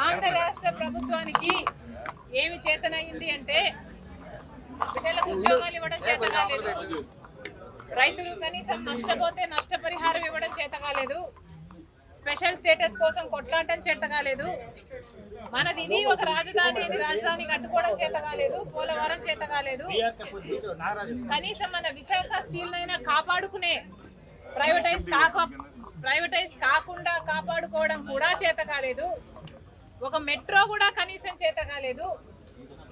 ఆంధ్ర రాష్ట్ర ప్రభుత్వానికి ఏమి చేతనైంది అంటే బిడ్డలకు ఉద్యోగాలు ఇవ్వడం చేత కాలేదు, రైతులు కనీసం నష్టపోతే నష్టపరిహారం ఇవ్వడం చేత కాలేదు, స్పెషల్ స్టేటస్ కోసం కొట్లాడటం చేత కాలేదు, మనది ఇది ఒక రాజధాని కట్టుకోవడం చేత కాలేదు, పోలవరం చేత కాలేదు, కనీసం మన విశాఖ స్టీల్ నైనా కాపాడుకునే ప్రైవేటైజ్ కాకుండా కాపాడుకోవడం కూడా చేత కాలేదు, ఒక మెట్రో కూడా కనీసం చేత కాలేదు.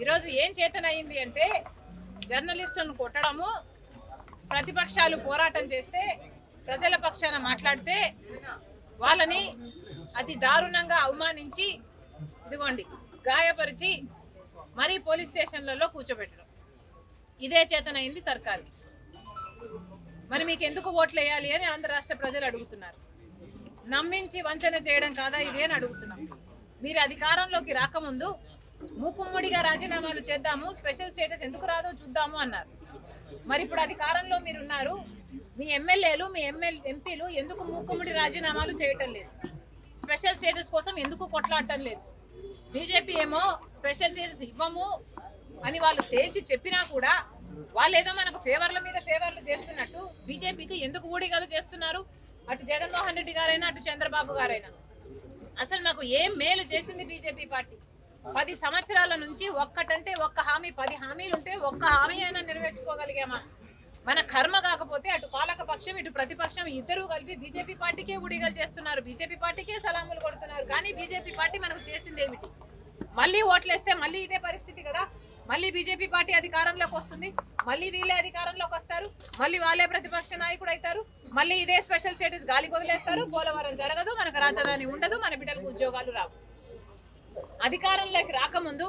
ఈరోజు ఏం చేతనయింది అంటే జర్నలిస్టులను కొట్టడము, ప్రతిపక్షాలు పోరాటం చేస్తే ప్రజల పక్షాన మాట్లాడితే వాళ్ళని అతి దారుణంగా అవమానించి ఇదిగోండి గాయపరిచి మరీ పోలీస్ స్టేషన్లలో కూర్చోబెట్టడం, ఇదే చేతనైంది సర్కారు. మరి మీకు ఎందుకు ఓట్లు వేయాలి అని ఆంధ్ర రాష్ట్ర ప్రజలు అడుగుతున్నారు. నమ్మించి వంచన చేయడం కాదా ఇది అని అడుగుతున్నాం. మీరు అధికారంలోకి రాకముందు మూకుమ్మడిగా రాజీనామాలు చేద్దాము, స్పెషల్ స్టేటస్ ఎందుకు రాదో చూద్దాము అన్నారు. మరి ఇప్పుడు అధికారంలో మీరున్నారు, మీ ఎమ్మెల్యేలు మీ ఎంపీలు ఎందుకు మూకుమ్మడి రాజీనామాలు చేయటం లేదు, స్పెషల్ స్టేటస్ కోసం ఎందుకు కొట్లాడటం లేదు? బీజేపీ ఏమో స్పెషల్ స్టేటస్ ఇవ్వము అని వాళ్ళు తేల్చి చెప్పినా కూడా వాళ్ళు ఏదో మనకు ఫేవర్ల మీద ఫేవర్లు చేస్తున్నట్టు బీజేపీకి ఎందుకు ఊడిగలు చేస్తున్నారు? అటు జగన్మోహన్ రెడ్డి గారైనా అటు చంద్రబాబు గారైనా అసలు మాకు ఏం మేలు చేసింది బీజేపీ పార్టీ? 10 సంవత్సరాల నుంచి ఒక్కటంటే ఒక్క హామీ, 10 హామీలు ఉంటే ఒక్క హామీ అయినా నెరవేర్చుకోగలిగామా? మన కర్మ కాకపోతే అటు పాలక పక్షం ఇటు ప్రతిపక్షం ఇద్దరూ కలిపి బీజేపీ పార్టీకే ఊడిగలు చేస్తున్నారు, బీజేపీ పార్టీకే సలాములు కొడుతున్నారు. కానీ బీజేపీ పార్టీ మనకు చేసింది ఏమిటి? మళ్ళీ ఓట్లేస్తే మళ్ళీ ఇదే పరిస్థితి కదా, మళ్ళీ బీజేపీ పార్టీ అధికారంలోకి వస్తుంది, మళ్ళీ వీళ్ళే అధికారంలోకి వస్తారు, మళ్ళీ వాళ్ళే ప్రతిపక్ష నాయకుడు అవుతారు, మళ్ళీ ఇదే స్పెషల్ స్టేటస్ గాలి వదిలేస్తారు, పోలవరం జరగదు, మనకు రాజధాని ఉండదు, మన బిడ్డలకు ఉద్యోగాలు రావు. అధికారంలోకి రాకముందు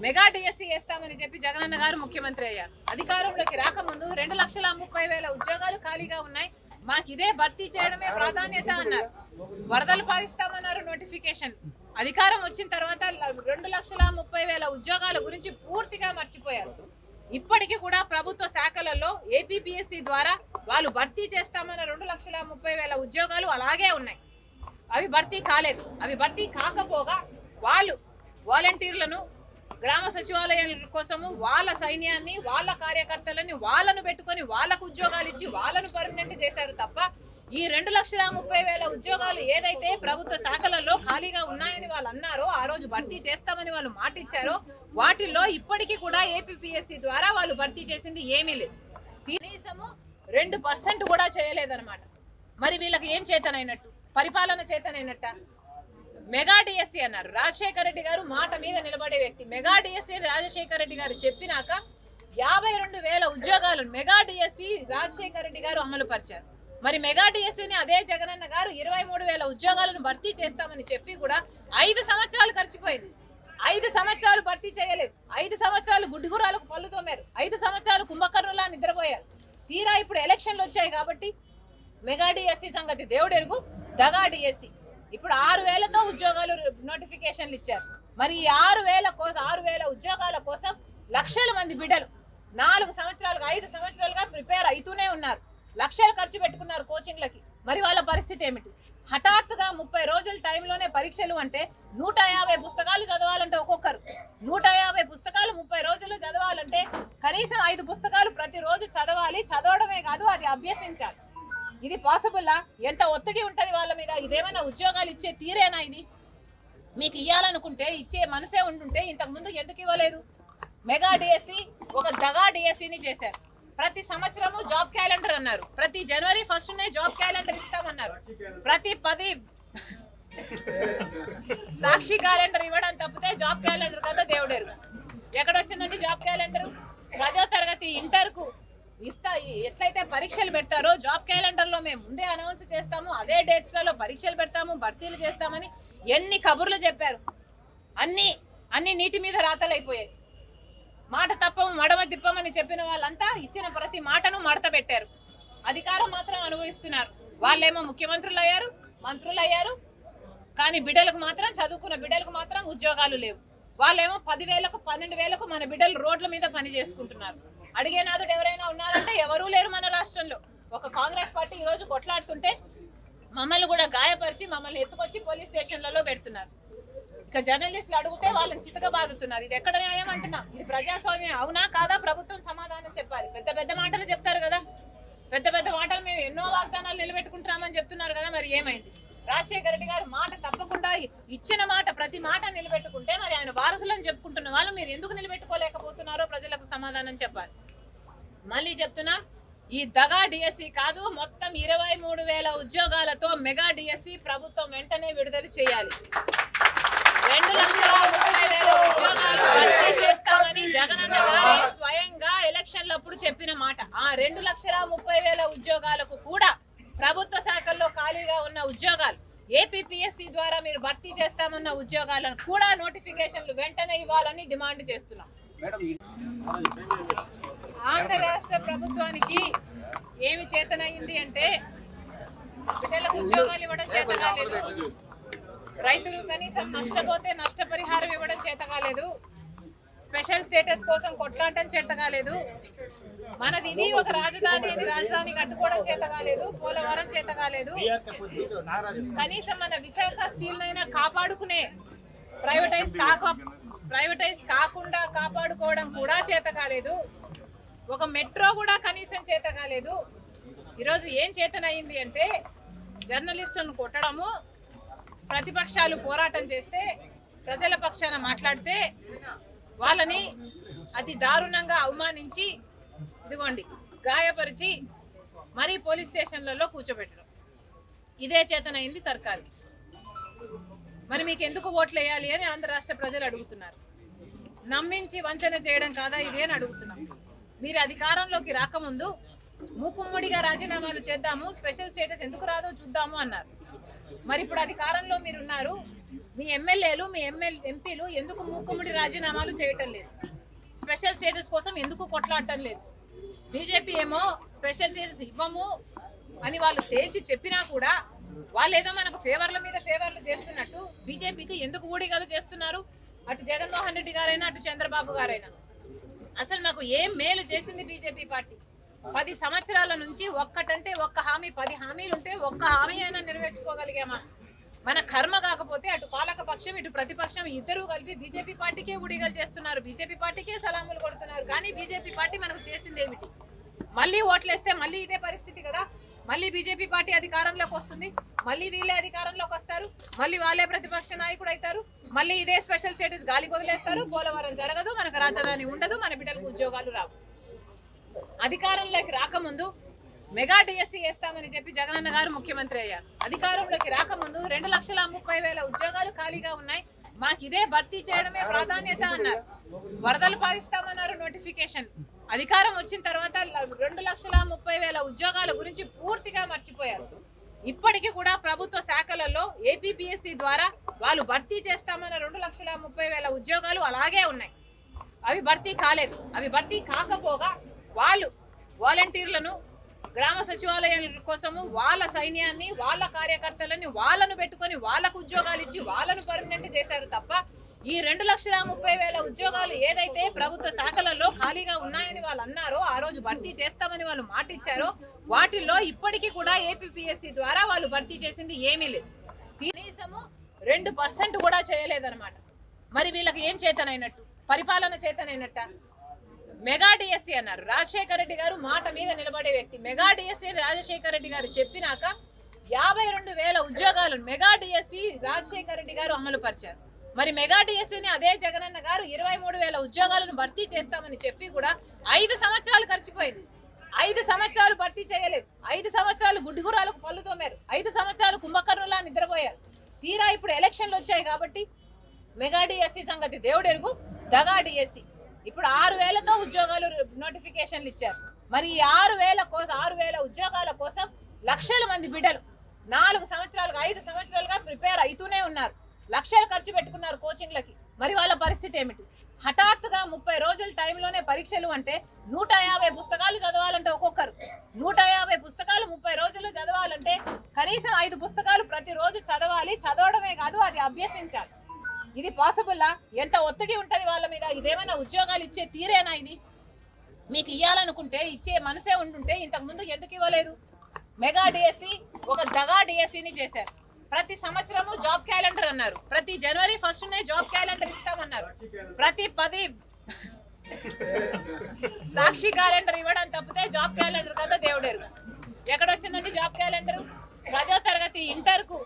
మెగా డిఎస్సీ వేస్తామని చెప్పి జగనన్న గారు ముఖ్యమంత్రి అయ్యారు. అధికారంలోకి రాకముందు 2,30,000 ఉద్యోగాలు ఖాళీగా ఉన్నాయి, మాకు ఇదే భర్తీ చేయడమే ప్రాధాన్యత అన్నారు. వరదలు పారిస్తామన్నారు, నోటిఫికేషన్. అధికారం వచ్చిన తర్వాత 2,30,000 ఉద్యోగాల గురించి పూర్తిగా మర్చిపోయారు. ఇప్పటికీ కూడా ప్రభుత్వ శాఖలలో ఏపీపీఎస్సీ ద్వారా వాళ్ళు భర్తీ చేస్తామన్న 2,30,000 ఉద్యోగాలు అలాగే ఉన్నాయి, అవి భర్తీ కాలేదు. అవి భర్తీ కాకపోగా వాళ్ళు వాలంటీర్లను గ్రామ సచివాలయాల కోసము వాళ్ళ సైన్యాన్ని వాళ్ళ కార్యకర్తలని వాళ్ళను పెట్టుకొని వాళ్ళకు ఉద్యోగాలు ఇచ్చి వాళ్ళను పర్మనెంట్ చేశారు తప్ప ఈ 2,30,000 ఉద్యోగాలు ఏదైతే ప్రభుత్వ శాఖలలో ఖాళీగా ఉన్నాయని వాళ్ళు అన్నారో, ఆ రోజు భర్తీ చేస్తామని వాళ్ళు మాట ఇచ్చారో వాటిల్లో ఇప్పటికీ కూడా ఏపీపీఎస్సీ ద్వారా వాళ్ళు భర్తీ చేసింది ఏమీ లేదు, కనీసము 2% కూడా చేయలేదన్నమాట. మరి వీళ్ళకి ఏం చేతనైనట్టు? పరిపాలన చేతనైనట్ట? మెగా డిఎస్సీ అన్నారు, రాజశేఖర రెడ్డి గారు మాట మీద నిలబడే వ్యక్తి. మెగా డిఎస్సీ రాజశేఖర రెడ్డి గారు చెప్పినాక 52,000 ఉద్యోగాలను మెగా డిఎస్సీ రాజశేఖర రెడ్డి గారు అమలు పరిచారు. మరి మెగా డిఎస్సీని అదే జగనన్న గారు 23,000 ఉద్యోగాలను భర్తీ చేస్తామని చెప్పి కూడా 5 సంవత్సరాలు ఖర్చిపోయింది. 5 సంవత్సరాలు భర్తీ చేయలేదు, 5 సంవత్సరాలు గుడ్డిగురాలకు పళ్ళు తోమారు, 5 సంవత్సరాలు కుంభకర్ణులా నిద్రపోయారు. తీరా ఇప్పుడు ఎలక్షన్లు వచ్చాయి కాబట్టి మెగా డిఎస్సీ సంగతి దేవుడెరుగు, దగా డిఎస్సీ ఇప్పుడు 6,000తో ఉద్యోగాలు నోటిఫికేషన్లు ఇచ్చారు. మరి ఈ 6,000 ఉద్యోగాల కోసం లక్షల మంది బిడ్డలు 4 సంవత్సరాలుగా 5 సంవత్సరాలుగా ప్రిపేర్ అవుతూనే ఉన్నారు, లక్షలు ఖర్చు పెట్టుకున్నారు కోచింగ్లకి. మరి వాళ్ళ పరిస్థితి ఏమిటి? హఠాత్తుగా 30 రోజుల టైంలోనే పరీక్షలు అంటే 150 పుస్తకాలు చదవాలంటే ఒక్కొక్కరు 150 పుస్తకాలు 30 రోజుల్లో చదవాలంటే కనీసం 5 పుస్తకాలు ప్రతిరోజు చదవాలి. చదవడమే కాదు, అది అభ్యసించాలి. ఇది పాసిబుల్లా? ఎంత ఒత్తిడి ఉంటుంది వాళ్ళ మీద? ఇదేమైనా ఉద్యోగాలు ఇచ్చే తీరేనా? ఇది మీకు ఇవ్వాలనుకుంటే ఇచ్చే మనసే ఉంటుంటే ఇంతకుముందు ఎందుకు ఇవ్వలేదు? మెగా డిఎస్సీ ఒక దగా డిఎస్సీని చేశారు. ప్రతి సంవత్సరము జాబ్ క్యాలెండర్ అన్నారు, ప్రతి జనవరి 1నే జాబ్ క్యాలెండర్ ఇస్తామన్నారు, ప్రతి 10 సాక్షి క్యాలెండర్ ఇవ్వడం తప్పితే జాబ్ క్యాలెండర్ కదా దేవుడేరు. ఎక్కడొచ్చిందండి జాబ్ క్యాలెండర్? 10వ తరగతి ఇంటర్కు ఎట్లయితే పరీక్షలు పెడతారో జాబ్ క్యాలెండర్లో మేము ముందే అనౌన్స్ చేస్తాము, అదే డేట్స్లలో పరీక్షలు పెడతాము, భర్తీలు చేస్తామని ఎన్ని కబుర్లు చెప్పారు. అన్ని నీటి మీద రాతలైపోయాయి. మాట తప్పము మడమ తిప్పమని చెప్పిన వాళ్ళంతా ఇచ్చిన ప్రతి మాటను మడత పెట్టారు. అధికారం మాత్రం అనుభవిస్తున్నారు. వాళ్ళేమో ముఖ్యమంత్రులు అయ్యారు, మంత్రులు అయ్యారు, కానీ బిడ్డలకు మాత్రం, చదువుకున్న బిడ్డలకు మాత్రం ఉద్యోగాలు లేవు. వాళ్ళేమో 10,000కు 12,000కు మన బిడ్డలు రోడ్ల మీద పని చేసుకుంటున్నారు. అడిగేనాదుడు ఎవరైనా ఉన్నారంటే ఎవరూ లేరు మన రాష్ట్రంలో. ఒక కాంగ్రెస్ పార్టీ ఈరోజు కొట్లాడుతుంటే మమ్మల్ని కూడా గాయపరిచి మమ్మల్ని ఎత్తుకొచ్చి పోలీస్ స్టేషన్లలో పెడుతున్నారు. ఇక జర్నలిస్టులు అడిగితే వాళ్ళని చితక బాదుతున్నారు. ఇది ఎక్కడ న్యాయం అంటున్నా? ఇది ప్రజాస్వామ్యం అవునా కాదా? ప్రభుత్వం సమాధానం చెప్పాలి. పెద్ద పెద్ద మాటలు చెప్తారు కదా, పెద్ద పెద్ద మాటలు మేము ఎన్నో వాగ్దానాలు నిలబెట్టుకుంటున్నామని చెప్తున్నారు కదా, మరి ఏమైంది? రాజశేఖర రెడ్డి గారు మాట తప్పకుండా ఇచ్చిన మాట ప్రతి మాట నిలబెట్టుకుంటే మరి ఆయన వారసులను చెప్పుకుంటున్న వాళ్ళు మీరు ఎందుకు నిలబెట్టుకోలేకపోతున్నారో ప్రజలకు సమాధానం చెప్పాలి. మళ్ళీ చెప్తున్నా, ఈ దగా డిఎస్సి కాదు, మొత్తం 23,000 ఉద్యోగాలతో మెగా డిఎస్సి ప్రభుత్వం వెంటనే విడుదల చేయాలి. 2,30,000 ఉద్యోగాలు భర్తీ చేస్తామని జగనన్న గారు స్వయంగా ఎలక్షన్లప్పుడు చెప్పిన మాట. ఆ 2,30,000 ఉద్యోగాలకు కూడా ప్రభుత్వ శాఖల్లో ఖాళీగా ఉన్న ఉద్యోగాలు, ఏపీపీఎస్సీ ద్వారా మీరు భర్తీ చేస్తామన్న ఉద్యోగాలను కూడా నోటిఫికేషన్లు వెంటనే ఇవ్వాలని డిమాండ్ చేస్తున్నాం. ఆంధ్ర రాష్ట్ర ప్రభుత్వానికి ఏమి చేతనయ్యింది అంటే బిడ్డలకు ఉద్యోగాలు ఇవ్వడం చేత కాలేదు, రైతులు కనీసం నష్టపోతే నష్టపరిహారం ఇవ్వడం చేత కాలేదు, స్పెషల్ స్టేటస్ కోసం కొట్లాడటం చేత కాలేదు, మనది ఇది ఒక రాజధాని అని రాజధాని కట్టుకోవడం చేత కాలేదు, పోలవరం చేత కాలేదు, కనీసం మన విశాఖ స్టీల్ అయినా కాపాడుకునే ప్రైవేటైజ్ కాకుండా కాపాడుకోవడం కూడా చేత కాలేదు, ఒక మెట్రో కూడా కనీసం చేత కాలేదు. ఈరోజు ఏం చేతనయ్యింది అంటే జర్నలిస్టులను కొట్టడము, ప్రతిపక్షాలు పోరాటం చేస్తే ప్రజల పక్షాన మాట్లాడితే వాళ్ళని అతి దారుణంగా అవమానించి ఇదిగోండి గాయపరిచి మరీ పోలీస్ స్టేషన్లలో కూర్చోబెట్టడం. ఇదే చేతనైంది సర్కార్. మరి మీకు ఎందుకు ఓట్లు వేయాలి అని ఆంధ్ర రాష్ట్ర ప్రజలు అడుగుతున్నారు. నమ్మించి వంచన చేయడం కాదా ఇది అని అడుగుతున్నాం. మీరు అధికారంలోకి రాకముందు మూకుమ్మడిగా రాజీనామాలు చేద్దాము, స్పెషల్ స్టేటస్ ఎందుకు రాదో చూద్దాము అన్నారు. మరి ఇప్పుడు అధికారంలో మీరున్నారు, మీ ఎమ్మెల్యేలు మీ ఎంపీలు ఎందుకు మూకుమ్మడి రాజీనామాలు చేయటం లేదు? స్పెషల్ స్టేటస్ కోసం ఎందుకు కొట్లాడటం లేదు? బీజేపీ ఏమో స్పెషల్ స్టేటస్ ఇవ్వము అని వాళ్ళు తేల్చి చెప్పినా కూడా వాళ్ళు ఏదో మనకు ఫేవర్ల మీద ఫేవర్లు చేస్తున్నట్టు బీజేపీకి ఎందుకు ఊడిగలు చేస్తున్నారు? అటు జగన్మోహన్ రెడ్డి గారైనా అటు చంద్రబాబు గారైనా అసలు మాకు ఏం మేలు చేసింది బీజేపీ పార్టీ? 10 సంవత్సరాల నుంచి ఒక్కటంటే ఒక్క హామీ, 10 హామీలు ఉంటే ఒక్క హామీ అయినా నెరవేర్చుకోగలిగామా? మన కర్మ కాకపోతే అటు పాలక పక్షం ఇటు ప్రతిపక్షం ఇద్దరు కలిపి బీజేపీ పార్టీకే ఊడిగలు చేస్తున్నారు, బీజేపీ పార్టీకే సలాములు కొడుతున్నారు. కానీ బీజేపీ పార్టీ మనకు చేసింది ఏమిటి? మళ్ళీ ఓట్లేస్తే మళ్ళీ ఇదే పరిస్థితి కదా, మళ్ళీ బీజేపీ పార్టీ అధికారంలోకి వస్తుంది, మళ్ళీ వీళ్ళే అధికారంలోకి వస్తారు, మళ్ళీ వాళ్ళే ప్రతిపక్ష నాయకుడు అవుతారు, మళ్ళీ ఇదే స్పెషల్ స్టేటస్ గాలికి వదిలేస్తారు, పోలవరం జరగదు, మనకు రాజధాని ఉండదు, మన బిడ్డలకు ఉద్యోగాలు రావు. అధికారంలోకి రాకముందు మెగా డిఎస్సి వేస్తామని చెప్పి జగనన్న గారు ముఖ్యమంత్రి అయ్యారు. అధికారంలోకి రాకముందు 2,30,000 ఉద్యోగాలు ఖాళీగా ఉన్నాయి, మాకు ఇదే భర్తీ చేయడమే ప్రాధాన్యత అన్నారు. వరదలు పారిస్తామన్నారు నోటిఫికేషన్. అధికారం వచ్చిన తర్వాత 2,30,000 ఉద్యోగాల గురించి పూర్తిగా మర్చిపోయారు. ఇప్పటికీ కూడా ప్రభుత్వ శాఖలలో ఏపీపీఎస్సీ ద్వారా వాళ్ళు భర్తీ చేస్తామన్న 2,30,000 ఉద్యోగాలు అలాగే ఉన్నాయి. అవి భర్తీ కాలేదు. అవి భర్తీ కాకపోగా వాళ్ళు వాలంటీర్లను, గ్రామ సచివాలయాల కోసము వాళ్ళ సైన్యాన్ని, వాళ్ళ కార్యకర్తలని వాళ్ళను పెట్టుకొని వాళ్ళకు ఉద్యోగాలు ఇచ్చి వాళ్ళను పర్మనెంట్ చేశారు తప్ప ఈ 2,30,000 ఉద్యోగాలు ఏదైతే ప్రభుత్వ శాఖలలో ఖాళీగా ఉన్నాయని వాళ్ళు అన్నారో, ఆ రోజు భర్తీ చేస్తామని వాళ్ళు మాట ఇచ్చారో, వాటిల్లో ఇప్పటికీ కూడా ఏపీపీఎస్సీ ద్వారా వాళ్ళు భర్తీ చేసింది ఏమీ లేదు. కనీసము 2% కూడా చేయలేదన్నమాట. మరి వీళ్ళకి ఏం చేతనైనట్టు? పరిపాలన చేతనైనట్ట? మెగా డిఎస్సి అన్నారు. రాజశేఖర రెడ్డి గారు మాట మీద నిలబడే వ్యక్తి. మెగా డిఎస్సి అని రాజశేఖర రెడ్డి గారు చెప్పినాక 52,000 ఉద్యోగాలను మెగా డిఎస్సి రాజశేఖర రెడ్డి గారు అమలు పరిచారు. మరి మెగా డిఎస్సిని అదే జగనన్న గారు 23,000 ఉద్యోగాలను భర్తీ చేస్తామని చెప్పి కూడా 5 సంవత్సరాలు గడిచిపోయింది. 5 సంవత్సరాలు భర్తీ చేయలేదు. 5 సంవత్సరాలు గుడ్డిగురాలకు పళ్ళు తోమారు. 5 సంవత్సరాలు కుంభకర్ణులా నిద్రపోయారు. తీరా ఇప్పుడు ఎలక్షన్లు వచ్చాయి కాబట్టి మెగా డిఎస్సి సంగతి దేవుడెరుగు, దగా డిఎస్సి ఇప్పుడు 6,000తో ఉద్యోగాలు నోటిఫికేషన్లు ఇచ్చారు. మరి ఈ 6,000 ఉద్యోగాల కోసం లక్షల మంది బిడ్డలు 4 సంవత్సరాలుగా 5 సంవత్సరాలుగా ప్రిపేర్ అవుతూనే ఉన్నారు. లక్షలు ఖర్చు పెట్టుకున్నారు కోచింగ్లకి. మరి వాళ్ళ పరిస్థితి ఏమిటి? హఠాత్తుగా 30 రోజుల టైంలోనే పరీక్షలు అంటే 150 పుస్తకాలు చదవాలంటే ఒక్కొక్కరు 150 పుస్తకాలు 30 రోజుల్లో చదవాలంటే కనీసం 5 పుస్తకాలు ప్రతిరోజు చదవాలి. చదవడమే కాదు, అది అభ్యసించాలి. ఇది పాసిబుల్లా? ఎంత ఒత్తిడి ఉంటుంది వాళ్ళ మీద? ఇదేమైనా ఉద్యోగాలు ఇచ్చే తీరేనా? ఇది మీకు ఇవ్వాలనుకుంటే ఇచ్చే మనసే ఉండుంటే ఇంతకుముందు ఎందుకు ఇవ్వలేదు? మెగా డిఎస్సి ఒక దగా డిఎస్సిని చేశారు. ప్రతి సంవత్సరము జాబ్ క్యాలెండర్ అన్నారు, ప్రతి జనవరి 1నే జాబ్ క్యాలెండర్ ఇస్తామన్నారు, ప్రతి 10 సాక్షి క్యాలెండర్ ఇవ్వడం తప్పితే జాబ్ క్యాలెండర్ కదా దేవుడేరు. ఎక్కడొచ్చిందండి జాబ్ క్యాలెండర్? పదో తరగతి ఇంటర్కు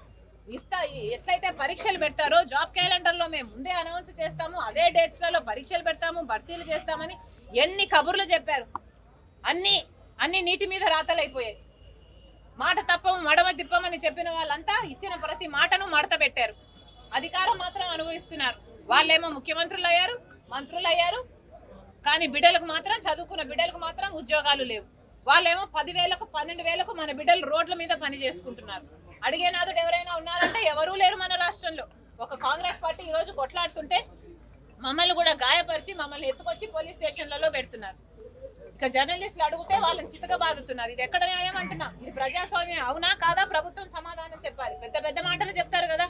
ఎట్లయితే పరీక్షలు పెడతారో జాబ్ క్యాలెండర్లో మేము ముందే అనౌన్స్ చేస్తాము, అదే డేట్స్లలో పరీక్షలు పెడతాము, భర్తీలు చేస్తామని ఎన్ని కబుర్లు చెప్పారు. అన్ని నీటి మీద రాతలైపోయాయి. మాట తప్పము మడమ తిప్పమని చెప్పిన వాళ్ళంతా ఇచ్చిన ప్రతి మాటను మడత పెట్టారు. అధికారం మాత్రం అనుభవిస్తున్నారు. వాళ్ళేమో ముఖ్యమంత్రులు అయ్యారు, మంత్రులు అయ్యారు, కానీ బిడ్డలకు మాత్రం, చదువుకున్న బిడ్డలకు మాత్రం ఉద్యోగాలు లేవు. వాళ్ళేమో 10,000కు 12,000కు మన బిడ్డలు రోడ్ల మీద పని చేసుకుంటున్నారు. అడిగే నాదుడు ఎవరైనా ఉన్నారంటే ఎవరూ లేరు మన రాష్ట్రంలో. ఒక కాంగ్రెస్ పార్టీ ఈరోజు కొట్లాడుతుంటే మమ్మల్ని కూడా గాయపరిచి మమ్మల్ని ఎత్తుకొచ్చి పోలీస్ స్టేషన్లలో పెడుతున్నారు. ఇక జర్నలిస్టులు అడిగితే వాళ్ళని చితక బాదుతున్నారు. ఇది ఎక్కడ న్యాయం అంటున్నాం? ఇది ప్రజాస్వామ్యం అవునా కాదా? ప్రభుత్వం సమాధానం చెప్పాలి. పెద్ద మాటలు చెప్తారు కదా,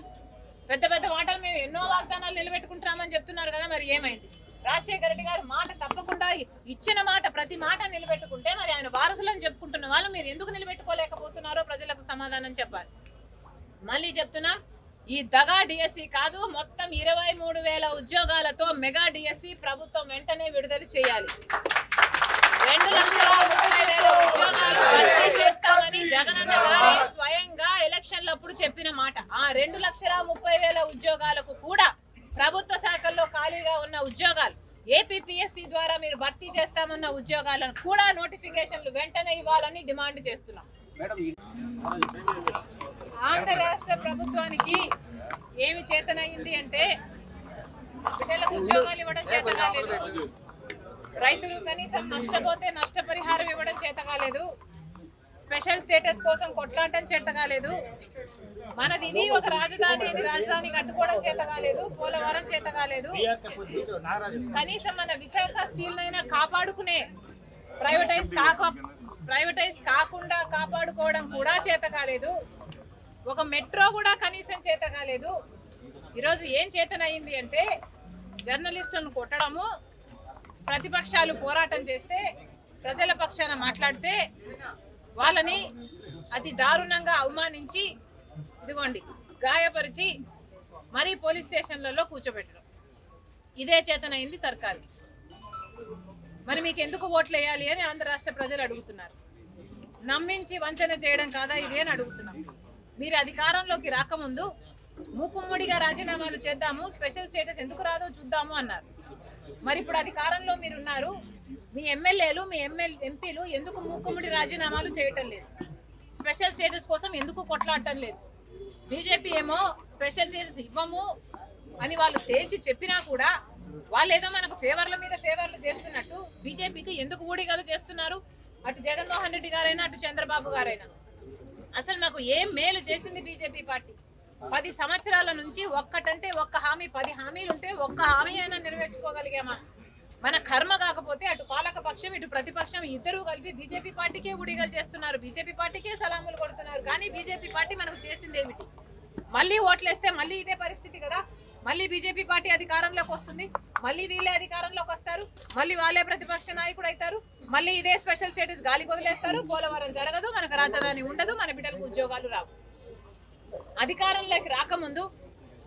పెద్ద మాటలు మేము ఎన్నో వాగ్దానాలు నిలబెట్టుకుంటున్నామని చెప్తున్నారు కదా, మరి ఏమైంది? రాజశేఖర రెడ్డి గారు మాట తప్పకుండా ఇచ్చిన మాట, ప్రతి మాట నిలబెట్టుకుంటే మరి ఆయన వారసులను చెప్పుకుంటున్న వాళ్ళు మీరు ఎందుకు నిలబెట్టుకోలేకపోతున్నారో ప్రజలకు సమాధానం చెప్పాలి. మళ్ళీ చెప్తున్నా, ఈ దగా డిఎస్సి కాదు, మొత్తం 23,000 ఉద్యోగాలతో మెగా డిఎస్సి ప్రభుత్వం వెంటనే విడుదల చేయాలి. 2,30,000 ఉద్యోగాలు భర్తీ చేస్తామని జగనన్న గారు స్వయంగా ఎలక్షన్లప్పుడు చెప్పిన మాట. ఆ 2,30,000 ఉద్యోగాలకు కూడా ప్రభుత్వ శాఖల్లో ఖాళీగా ఉన్న ఉద్యోగాలు, ఏపీపీఎస్సీ ద్వారా మీరు భర్తీ చేస్తామన్న ఉద్యోగాలను కూడా నోటిఫికేషన్లు వెంటనే ఇవ్వాలని డిమాండ్ చేస్తున్నాం. ఆంధ్ర రాష్ట్ర ప్రభుత్వానికి ఏమి చేతనైంది అంటే బిడ్డలకు ఉద్యోగాలు ఇవ్వడం చేత కాలేదు, రైతులు కనీసం నష్టపోతే నష్టపరిహారం ఇవ్వడం చేత కాలేదు, స్పెషల్ స్టేటస్ కోసం కొట్లాడటం చేత కాలేదు, మనది ఇది ఒక రాజధాని అని రాజధాని కట్టుకోవడం చేత కాలేదు, పోలవరం చేత కాలేదు, కనీసం మన విశాఖ స్టీల్ అయినా కాపాడుకునే ప్రైవేటైజ్ కాకుండా కాపాడుకోవడం కూడా చేత కాలేదు, ఒక మెట్రో కూడా కనీసం చేత కాలేదు. ఈరోజు ఏం చేతనయింది అంటే జర్నలిస్టులను కొట్టడము, ప్రతిపక్షాలు పోరాటం చేస్తే ప్రజల పక్షాన మాట్లాడితే వాళ్ళని అతి దారుణంగా అవమానించి ఇదిగోండి గాయపరిచి మరీ పోలీస్ స్టేషన్లలో కూర్చోబెట్టడం, ఇదే చేతనైంది సర్కార్కి. మరి మీకు ఎందుకు ఓట్లు వేయాలి అని ఆంధ్ర రాష్ట్ర ప్రజలు అడుగుతున్నారు. నమ్మించి వంచన చేయడం కాదా ఇది అని అడుగుతున్నాం. మీరు అధికారంలోకి రాకముందు మూకుమ్మడిగా రాజీనామాలు చేద్దాము, స్పెషల్ స్టేటస్ ఎందుకు రాదో చూద్దాము అన్నారు. మరి ఇప్పుడు అధికారంలో మీరున్నారు, మీ ఎమ్మెల్యేలు మీ ఎంపీలు ఎందుకు మూకుమ్మడి రాజీనామాలు చేయటం లేదు? స్పెషల్ స్టేటస్ కోసం ఎందుకు కొట్లాడటం లేదు? బీజేపీ ఏమో స్పెషల్ స్టేటస్ ఇవ్వము అని వాళ్ళు తేల్చి చెప్పినా కూడా వాళ్ళు ఏదో మనకు ఫేవర్ల మీద ఫేవర్లు చేస్తున్నట్టు బీజేపీకి ఎందుకు ఊడిగలు చేస్తున్నారు? అటు జగన్మోహన్ రెడ్డి గారైనా అటు చంద్రబాబు గారైనా అసలు మాకు ఏం మేలు చేసింది బీజేపీ పార్టీ? 10 సంవత్సరాల నుంచి ఒక్కటంటే ఒక్క హామీ, 10 హామీలు ఉంటే ఒక్క హామీ అయినా నెరవేర్చుకోగలిగామా? మన కర్మ కాకపోతే అటు పాలక పక్షం ఇటు ప్రతిపక్షం ఇద్దరూ కలిపి బీజేపీ పార్టీకే ఊడిగలు చేస్తున్నారు, బీజేపీ పార్టీకే సలాములు కొడుతున్నారు. కానీ బీజేపీ పార్టీ మనకు చేసింది ఏమిటి? మళ్ళీ ఓట్లేస్తే మళ్ళీ ఇదే పరిస్థితి కదా, మళ్ళీ బీజేపీ పార్టీ అధికారంలోకి వస్తుంది, మళ్ళీ వీళ్ళే అధికారంలోకి వస్తారు, మళ్ళీ వాళ్ళే ప్రతిపక్ష నాయకుడు అవుతారు, మళ్ళీ ఇదే స్పెషల్ స్టేటస్ గాలి వదిలేస్తారు, పోలవరం జరగదు, మనకు రాజధాని ఉండదు, మన బిడ్డలకు ఉద్యోగాలు రావు. అధికారంలోకి రాకముందు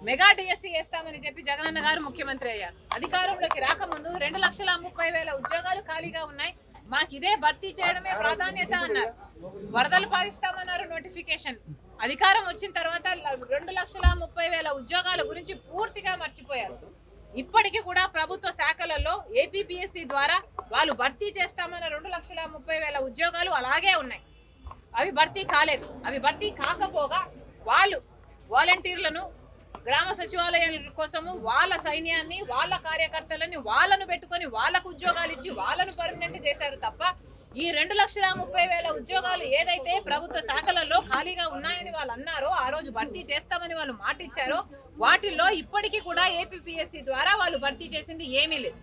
మెగా డిఎస్సి వేస్తామని చెప్పి జగనన్న గారు ముఖ్యమంత్రి అయ్యారు. అధికారంలోకి రాకముందు 2,30,000 ఉద్యోగాలు ఖాళీగా ఉన్నాయి, మాకు ఇదే భర్తీ చేయడమే ప్రాధాన్యత అన్నారు. వరదలు పారిస్తామన్నారు నోటిఫికేషన్. అధికారం వచ్చిన తర్వాత 2,30,000 ఉద్యోగాల గురించి పూర్తిగా మర్చిపోయారు. ఇప్పటికీ కూడా ప్రభుత్వ శాఖలలో ఏపీపీఎస్సీ ద్వారా వాళ్ళు భర్తీ చేస్తామన్న 2,30,000 ఉద్యోగాలు అలాగే ఉన్నాయి, అవి భర్తీ కాలేదు. అవి భర్తీ కాకపోగా వాళ్ళు వాలంటీర్లను గ్రామ సచివాలయాల కోసము వాళ్ళ సైన్యాన్ని వాళ్ళ కార్యకర్తలని వాళ్ళను పెట్టుకొని వాళ్ళకు ఉద్యోగాలు ఇచ్చి వాళ్ళను పర్మనెంట్ చేశారు తప్ప ఈ 2,30,000 ఉద్యోగాలు ఏదైతే ప్రభుత్వ శాఖలలో ఖాళీగా ఉన్నాయని వాళ్ళు అన్నారో, ఆ రోజు భర్తీ చేస్తామని వాళ్ళు మాట ఇచ్చారో వాటిల్లో ఇప్పటికీ కూడా ఏపీపీఎస్సీ ద్వారా వాళ్ళు భర్తీ చేసింది ఏమీ లేదు,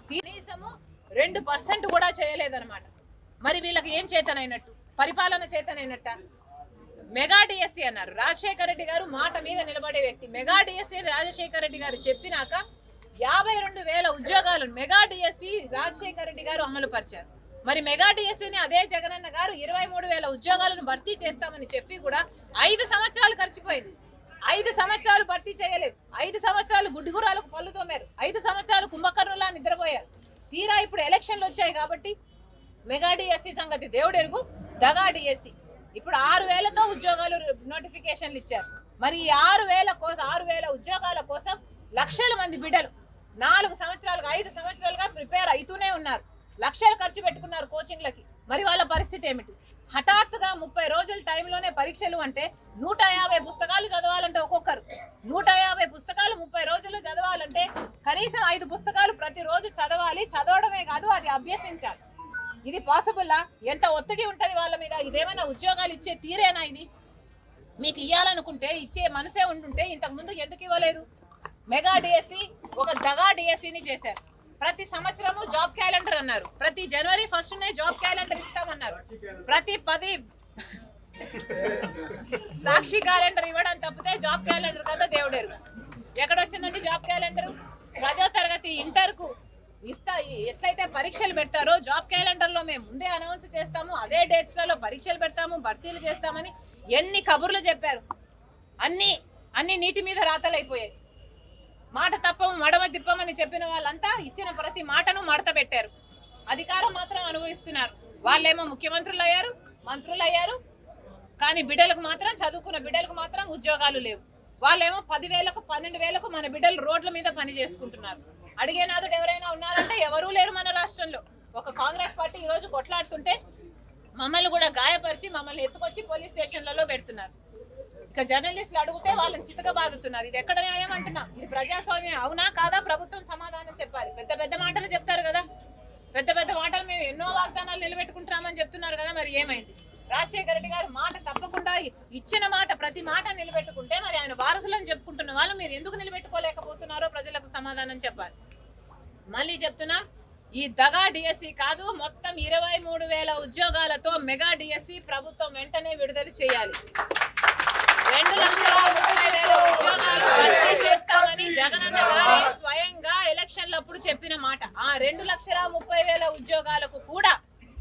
కనీసము 2% కూడా చేయలేదన్నమాట. మరి వీళ్ళకి ఏం చేతనైనట్టు? పరిపాలన చేతనైనట్ట? మెగా డిఎస్సి అన్నారు. రాజశేఖర రెడ్డి గారు మాట మీద నిలబడే వ్యక్తి. మెగా డిఎస్సి అని రాజశేఖర రెడ్డి గారు చెప్పినాక 52,000 ఉద్యోగాలను మెగా డిఎస్సి రాజశేఖర రెడ్డి గారు అమలు పరిచారు. మరి మెగా డిఎస్సీని అదే జగనన్న గారు 23,000 ఉద్యోగాలను భర్తీ చేస్తామని చెప్పి కూడా 5 సంవత్సరాలు ఖర్చిపోయింది. 5 సంవత్సరాలు భర్తీ చేయలేదు. 5 సంవత్సరాలు గుడ్డుగురాలకు పళ్ళు తోమారు. 5 సంవత్సరాలు కుంభకర్ణులా నిద్రపోయారు. తీరా ఇప్పుడు ఎలక్షన్లు వచ్చాయి కాబట్టి మెగా డిఎస్సీ సంగతి దేవుడెరుగు, దగా డిఎస్సీ ఇప్పుడు 6,000తో ఉద్యోగాలు నోటిఫికేషన్లు ఇచ్చారు. మరి ఈ 6,000 ఉద్యోగాల కోసం లక్షల మంది బిడ్డలు 4 సంవత్సరాలుగా 5 సంవత్సరాలుగా ప్రిపేర్ అవుతూనే ఉన్నారు. లక్షలు ఖర్చు పెట్టుకున్నారు కోచింగ్లకి. మరి వాళ్ళ పరిస్థితి ఏమిటి? హఠాత్తుగా 30 రోజుల టైంలోనే పరీక్షలు అంటే 150 పుస్తకాలు చదవాలంటే ఒక్కొక్కరు 150 పుస్తకాలు 30 రోజులు చదవాలంటే కనీసం 5 పుస్తకాలు ప్రతిరోజు చదవాలి. చదవడమే కాదు, అది అభ్యసించాలి. ఇది పాసిబుల్లా? ఎంత ఒత్తిడి ఉంటుంది వాళ్ళ మీద? ఇదేమైనా ఉద్యోగాలు ఇచ్చే తీరేనా? ఇది మీకు ఇవ్వాలనుకుంటే ఇచ్చే మనసే ఉంటుంటే ఇంతకుముందు ఎందుకు ఇవ్వలేదు? మెగా డిఎస్సీ ఒక దగా డిఎస్సీని చేశారు. ప్రతి సంవత్సరము జాబ్ క్యాలెండర్ అన్నారు. ప్రతి జనవరి 1నే జాబ్ క్యాలెండర్ ఇస్తామన్నారు. ప్రతి 10 సాక్షి క్యాలెండర్ ఇవ్వడం తప్పితే జాబ్ క్యాలెండర్ కదా దేవుడేరు. ఎక్కడొచ్చిందండి జాబ్ క్యాలెండర్? 10వ తరగతి ఇంటర్కు ఎట్లయితే పరీక్షలు పెడతారో జాబ్ క్యాలెండర్లో మేము ముందే అనౌన్స్ చేస్తాము, అదే డేట్స్లలో పరీక్షలు పెడతాము, భర్తీలు చేస్తామని ఎన్ని కబుర్లు చెప్పారు. అన్ని నీటి మీద రాతలైపోయాయి. మాట తప్పము మడమ తిప్పమని చెప్పిన వాళ్ళంతా ఇచ్చిన ప్రతి మాటను మడత పెట్టారు. అధికారం మాత్రం అనుభవిస్తున్నారు. వాళ్ళేమో ముఖ్యమంత్రులు అయ్యారు, మంత్రులు అయ్యారు, కానీ బిడ్డలకు మాత్రం, చదువుకున్న బిడ్డలకు మాత్రం ఉద్యోగాలు లేవు. వాళ్ళేమో 10,000కు 12,000కు మన బిడ్డలు రోడ్ల మీద పని చేసుకుంటున్నారు. అడిగేనాదుడు ఎవరైనా ఉన్నారంటే ఎవరూ లేరు మన రాష్ట్రంలో. ఒక కాంగ్రెస్ పార్టీ ఈరోజు కొట్లాడుతుంటే మమ్మల్ని కూడా గాయపరిచి మమ్మల్ని ఎత్తుకొచ్చి పోలీస్ స్టేషన్లలో పెడుతున్నారు. ఇక జర్నలిస్టులు అడిగితే వాళ్ళని చితక బాదుతున్నారు. ఇది ఎక్కడ న్యాయం అంటున్నా? ఇది ప్రజాస్వామ్యం అవునా కాదా? ప్రభుత్వం సమాధానం చెప్పాలి. పెద్ద మాటలు చెప్తారు కదా, పెద్ద మాటలు మేము ఎన్నో వాగ్దానాలు నిలబెట్టుకుంటున్నామని చెప్తున్నారు కదా. మరి ఏమైంది? రాజశేఖర రెడ్డి గారు మాట తప్పకుండా ఇచ్చిన మాట, ప్రతి మాట నిలబెట్టుకుంటే మరి ఆయన వారసులను చెప్పుకుంటున్న వాళ్ళు మీరు ఎందుకు నిలబెట్టుకోలేకపోతున్నారో ప్రజలకు సమాధానం చెప్పాలి. మళ్ళీ చెప్తున్నా, ఈ దగా డిఎస్సీ కాదు, మొత్తం 23,000 ఉద్యోగాలతో మెగా డిఎస్సీ ప్రభుత్వం వెంటనే విడుదల చేయాలి. 2,30,000 ఉద్యోగాలు భర్తీ చేస్తామని జగనన్న గారే స్వయంగా ఎలక్షన్లప్పుడు చెప్పిన మాట. ఆ 2,30,000 ఉద్యోగాలకు కూడా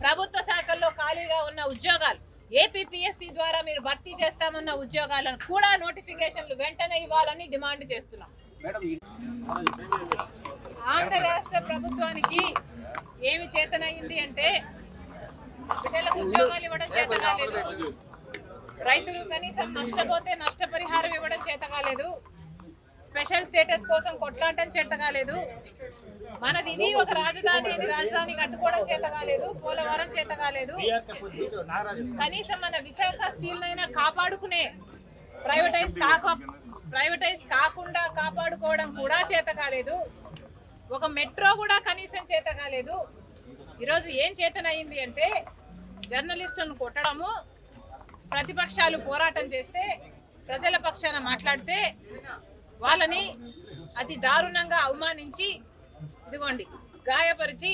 ప్రభుత్వ శాఖల్లో ఖాళీగా ఉన్న ఉద్యోగాలు, ఏపీపీఎస్సీ ద్వారా మీరు భర్తీ చేస్తామన్న ఉద్యోగాలను కూడా నోటిఫికేషన్లు వెంటనే ఇవ్వాలని డిమాండ్ చేస్తున్నాం. ఆంధ్ర రాష్ట్ర ప్రభుత్వానికి ఏమి చేతనైంది అంటే బిడ్డలకు ఉద్యోగాలు ఇవ్వడం చేత కాలేదు, రైతులు కనీసం నష్టపోతే నష్టపరిహారం ఇవ్వడం చేత కాలేదు, స్పెషల్ స్టేటస్ కోసం కొట్లాడటం చేత కాలేదు, మనది ఇది ఒక రాజధాని కట్టుకోవడం చేత కాలేదు, పోలవరం చేత కాలేదు, కనీసం మన విశాఖ స్టీల్ నైనా కాపాడుకునే ప్రైవేటైజ్ కాకుండా కాపాడుకోవడం కూడా చేత కాలేదు, ఒక మెట్రో కూడా కనీసం చేత కాలేదు. ఈరోజు ఏం చేతనయింది అంటే జర్నలిస్టులను కొట్టడము, ప్రతిపక్షాలు పోరాటం చేస్తే ప్రజల పక్షాన మాట్లాడితే వాళ్ళని అతి దారుణంగా అవమానించి ఇదిగోండి గాయపరిచి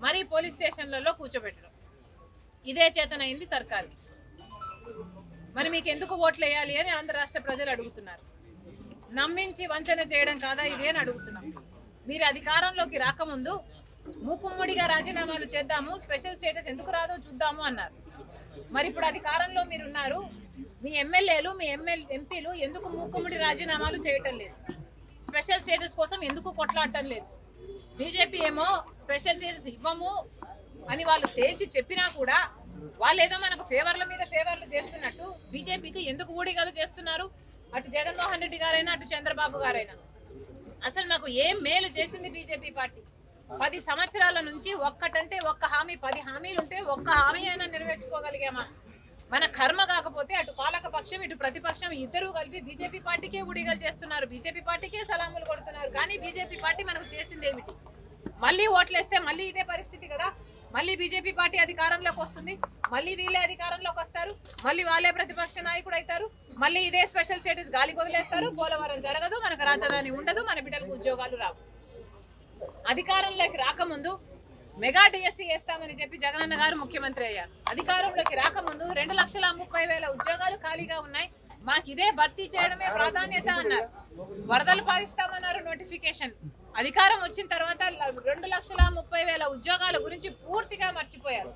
మరీ పోలీస్ స్టేషన్లలో కూర్చోబెట్టడం. ఇదే చేతనైంది సర్కారు. మరి మీకు ఎందుకు ఓట్లు వేయాలి అని ఆంధ్ర రాష్ట్ర ప్రజలు అడుగుతున్నారు. నమ్మించి వంచన చేయడం కాదా ఇది అని అడుగుతున్నాం. మీరు అధికారంలోకి రాకముందు మూకుమ్మడిగా రాజీనామాలు చేద్దాము, స్పెషల్ స్టేటస్ ఎందుకు రాదో చూద్దాము అన్నారు. మరి ఇప్పుడు అధికారంలో మీరున్నారు, మీ ఎమ్మెల్యేలు మీ ఎంపీలు ఎందుకు మూకుమ్మడి రాజీనామాలు చేయటం లేదు? స్పెషల్ స్టేటస్ కోసం ఎందుకు కొట్లాడటం లేదు? బీజేపీ ఏమో స్పెషల్ స్టేటస్ ఇవ్వము అని వాళ్ళు తేల్చి చెప్పినా కూడా వాళ్ళు ఏదో మనకు ఫేవర్ల మీద ఫేవర్లు చేస్తున్నట్టు బీజేపీకి ఎందుకు ఊడిగలు చేస్తున్నారు? అటు జగన్మోహన్ రెడ్డి గారైనా అటు చంద్రబాబు గారైనా అసలు మాకు ఏం మేలు చేసింది బీజేపీ పార్టీ? 10 సంవత్సరాల నుంచి ఒక్కటంటే ఒక్క హామీ, 10 హామీలు ఉంటే ఒక్క హామీ అయినా నెరవేర్చుకోగలిగామా? మన కర్మ కాకపోతే అటు పాలక పక్షం ఇటు ప్రతిపక్షం ఇద్దరూ కలిపి బీజేపీ పార్టీకే ఊడిగలు చేస్తున్నారు, బీజేపీ పార్టీకే సలాములు కొడుతున్నారు. కానీ బీజేపీ పార్టీ మనకు చేసింది ఏమిటి? మళ్ళీ ఓట్లేస్తే మళ్ళీ ఇదే పరిస్థితి కదా. మళ్ళీ బీజేపీ పార్టీ అధికారంలోకి వస్తుంది, మళ్ళీ వీళ్ళే అధికారంలోకి వస్తారు, మళ్ళీ వాళ్ళే ప్రతిపక్ష నాయకుడు అవుతారు, మళ్ళీ ఇదే స్పెషల్ స్టేటస్ గాలి వదిలేస్తారు, పోలవరం జరగదు, మనకు రాజధాని ఉండదు, మన బిడ్డలకు ఉద్యోగాలు రావు. అధికారంలోకి రాకముందు మెగా డిఎస్సీ వేస్తామని చెప్పి జగనన్న గారు ముఖ్యమంత్రి అయ్యారు. అధికారంలోకి రాకముందు 2,30,000 ఉద్యోగాలు ఖాళీగా ఉన్నాయి, మాకు ఇదే భర్తీ చేయడమే ప్రాధాన్యత అన్నారు. వరదలు పారిస్తామన్నారు, నోటిఫికేషన్ అధికారం వచ్చిన తర్వాత 2,30,000 ఉద్యోగాల గురించి పూర్తిగా మర్చిపోయారు.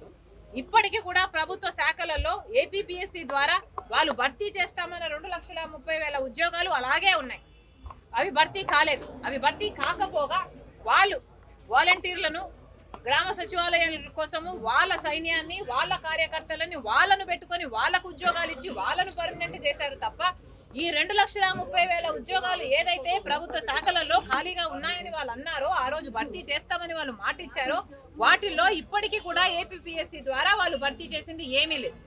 ఇప్పటికీ కూడా ప్రభుత్వ శాఖలలో ఏపీపీఎస్సీ ద్వారా వాళ్ళు భర్తీ చేస్తామన్న 2,30,000 ఉద్యోగాలు అలాగే ఉన్నాయి. అవి భర్తీ కాలేదు. అవి భర్తీ కాకపోగా వాళ్ళు వాలంటీర్లను గ్రామ సచివాలయాల కోసము వాళ్ళ సైన్యాన్ని, వాళ్ళ కార్యకర్తలని వాళ్ళను పెట్టుకొని వాళ్ళకు ఉద్యోగాలు ఇచ్చి వాళ్ళను పర్మనెంట్ చేశారు తప్ప ఈ 2,30,000 ఉద్యోగాలు ఏదైతే ప్రభుత్వ శాఖలలో ఖాళీగా ఉన్నాయని వాళ్ళు అన్నారో, ఆ రోజు భర్తీ చేస్తామని వాళ్ళు మాట ఇచ్చారో, వాటిల్లో ఇప్పటికీ కూడా ఏపీపీఎస్సీ ద్వారా వాళ్ళు భర్తీ చేసింది ఏమీ లేదు.